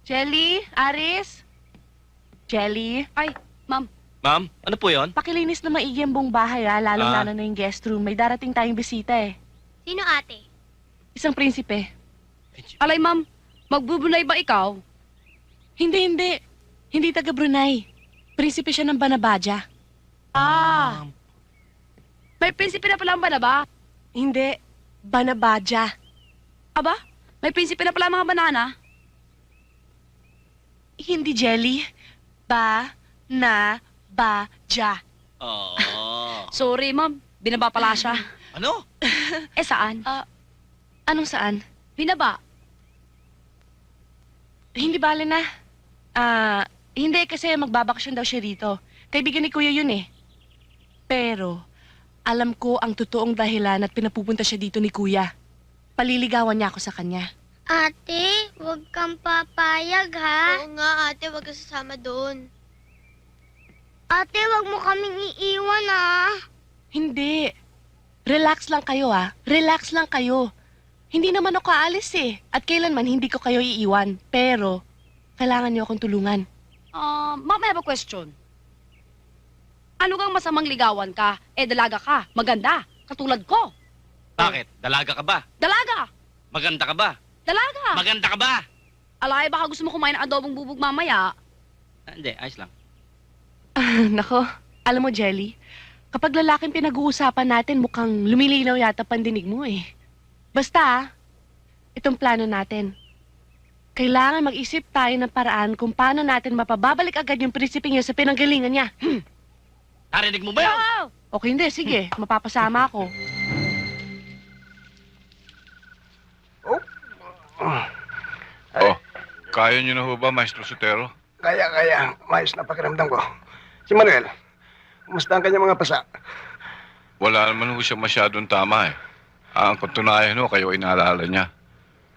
Jelly? Aris? Jelly? Ay, ma'am. Ma'am, ano po yon? Pakilinis na maigi ang buong bahay, ha? Lalong-lalo na yung guest room. May darating tayong bisita, eh. Sino ate? Isang prinsipe. Alay, ma'am. Magbubunay ba ikaw? Hindi. Hindi taga Brunei. Prinsipe siya ng Banabaja. Ah. May prinsipe na pala ang ba na ba? Hindi. Banabaja. Aba, may prinsipe na pala ang mga banana. Hindi, Jelly. Ba-na-ba-ja. Oh. Sorry, ma'am. Binaba pala siya. Ano? Eh, saan? Anong saan? Binaba. Hindi bale na. Hindi kasi magbabakasyon daw siya rito. Kaibigan ni Kuya yun, eh. Pero, alam ko ang totoong dahilan at pinapupunta siya dito ni Kuya. Paliligawan niya ako sa kanya. Ate, huwag kang papayag, ha? Oo nga, ate, huwag ka sasama doon. Ate, huwag mo kaming iiwan, ha? Hindi. Relax lang kayo, ah. Relax lang kayo. Hindi naman ako aalis, eh. At kailanman hindi ko kayo iiwan. Pero, kailangan niyo akong tulungan. Ma'am, I have a question. Ano kang masamang ligawan ka? Eh, dalaga ka. Maganda. Katulad ko. Bakit? Dalaga ka ba? Dalaga! Maganda ka ba? Dalaga! Maganda ka ba? Alay, baka gusto mo kumain ng adobong bubog mamaya. Hindi, ayos lang. Nako, alam mo, Jelly, kapag lalaking pinag-uusapan natin, mukhang lumilinaw yata pandinig mo, eh. Basta, itong plano natin. Kailangan mag-isip tayo ng paraan kung paano natin mapababalik agad yung prinsipeng yun sa pinanggalingan niya. Narinig mo ba yan? Okay, hindi. Sige, mapapasama ako. Oh, kaya niyo na ho ba, Maestro Sotero? Kaya. Maayos na pakiramdam ko. Si Manuel, kumusta ang kanyang mga pasa? Wala naman ho siya masyadong tama eh. Ang katunayan ho, kayo ay naalala niya.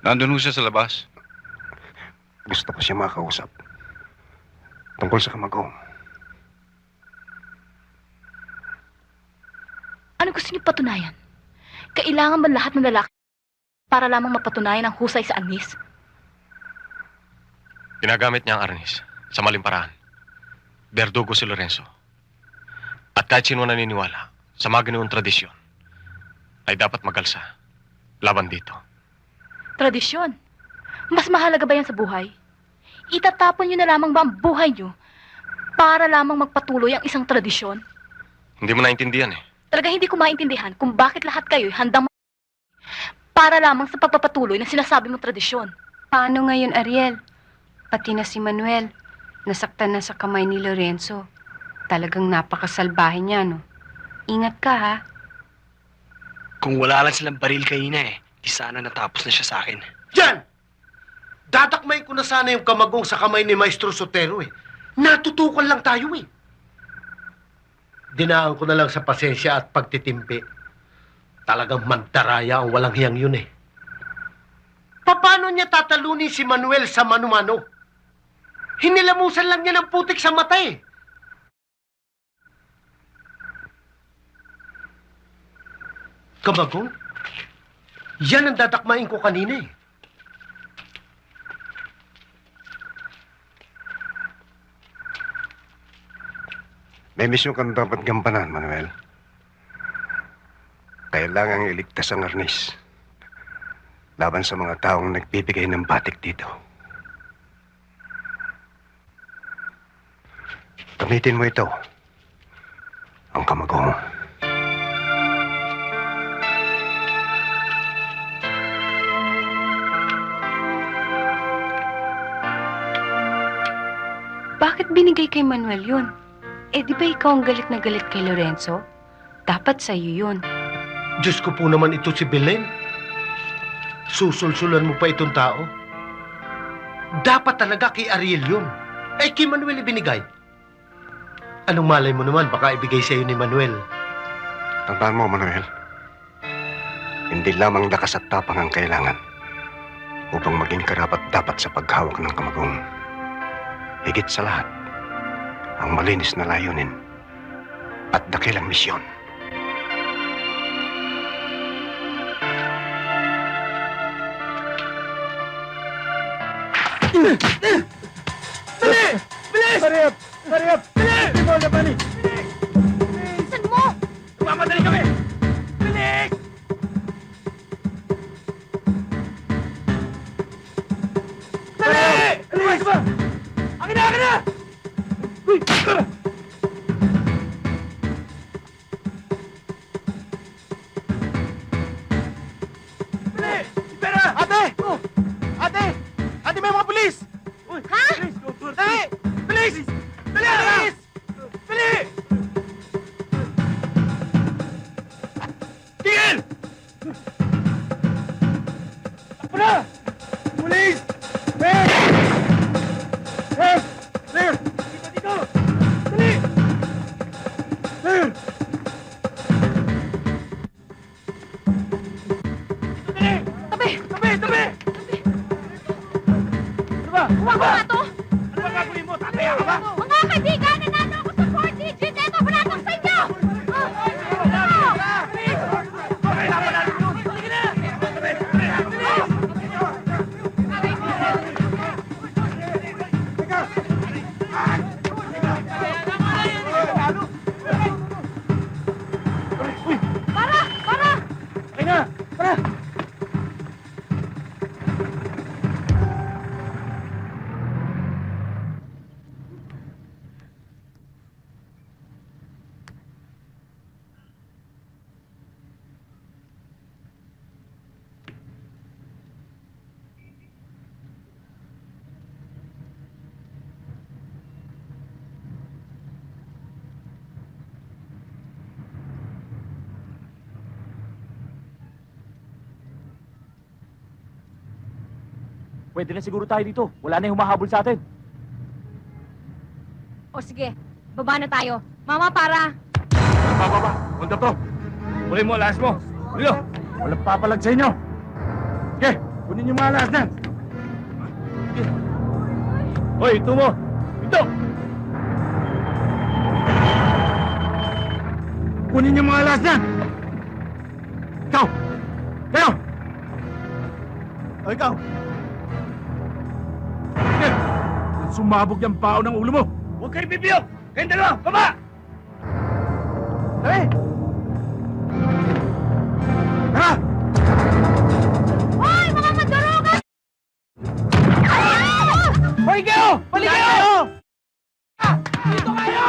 Nandun ho siya sa labas. Gusto ko siya makausap. Tungkol sa kamagong. Ano gusto niyo patunayan? Kailangan ba lahat ng lalaki para lamang mapatunayan ang husay sa Agnes? Ginagamit niya ang arnis sa maling paraan. Berdugo si Lorenzo. At kahit sino naniniwala sa mga ganoong tradisyon, ay dapat magalsa laban dito. Tradisyon? Mas mahalaga ba yan sa buhay? Itatapon niyo na lamang ba ang buhay niyo para lamang magpatuloy ang isang tradisyon? Hindi mo naintindihan eh. Talaga hindi ko maintindihan kung bakit lahat kayo handang para lamang sa pagpapatuloy ng sinasabi mong tradisyon. Paano ngayon, Ariel? Pati na si Manuel, nasaktan na sa kamay ni Lorenzo. Talagang napakasalbahe niya, no? Ingat ka, ha? Kung wala lang silang baril kanina eh, di sana natapos na siya sa akin. Diyan! Dadakmay ko na sana yung kamagong sa kamay ni Maestro Sotero eh. Natutukan lang tayo eh. Dinaan ko na lang sa pasensya at pagtitimpi. Talagang mantaraya ang walang hiyang yun eh. Paano niya tatalunin si Manuel sa mano-mano? Hinilamusan lang niya ng putik sa mata eh. Kamagong? Yan ang dadakmain ko kanina eh. May misyon kang dapat gampanan, Manuel. Kailangang iligtas ang arnis laban sa mga taong nagbibigay ng batik dito. Gamitin mo ito, ang kamagong. Bakit binigay kay Manuel yun? Eh, di ba ikaw ang galit na galit kay Lorenzo? Dapat sa'yo yun. Diyos ko po naman ito si Belen. Susulsulan mo pa itong tao. Dapat talaga kay Ariel yun. Eh, kay Manuel ibinigay. Anong malay mo naman, baka ibigay sa'yo ni Manuel. Tandaan mo, Manuel. Hindi lamang lakas at tapang ang kailangan upang maging karapat-dapat sa paghawak ng kamagong. Higit sa lahat, ang malinis na layunin at dakilang misyon. Bilis! Hurry up! Hurry up! Bilis! Hindi mo laban eh! Saan mo? Mamadali kami! Bilis! Dali! Bilis ba? Akin na! Akin na! Uy! Dali! Pera! Ate! Ate! Ate, may mga pulis! Uy! Ha? Dali! Bilis! Dali! Bilis! Dali! Tigil! Takbo na! Pulis! Mer! Mer! Mer! Dito, dito! Dali! Mer! Dito, dali! Tabi! Tabi! Tabi! Ano ba? Huwag mo nga to! Ano ba gagawin mo? Tataya ka ba? Mga kaibigan, nanalo ako sa 4 digit! Eto, panatang sa inyo! Kailangan natin yun! Sige na! Tabi! Tabi! Para! Para! Okay na! Tara! Pwede na siguro tayo dito. Wala na yung humahabol sa atin. O sige, baba na tayo. Mama, para! Baba! Hold up to! Huli mo, alas mo! Huli mo! Walang papalag sa inyo! Sige! Kunin yung mga alas na! Sige! Hoy, ito mo! Ito! Kunin yung mga alas na! Ikaw! Kayo! O ikaw! Sige! Sumabog yung pao ng ulo mo! Huwag kayo bibiyok! Kayong dalawa! Baba! Dali! Tara! Hoy, mga mandaroga! Hoy kayo! Balik kayo! Dito kayo!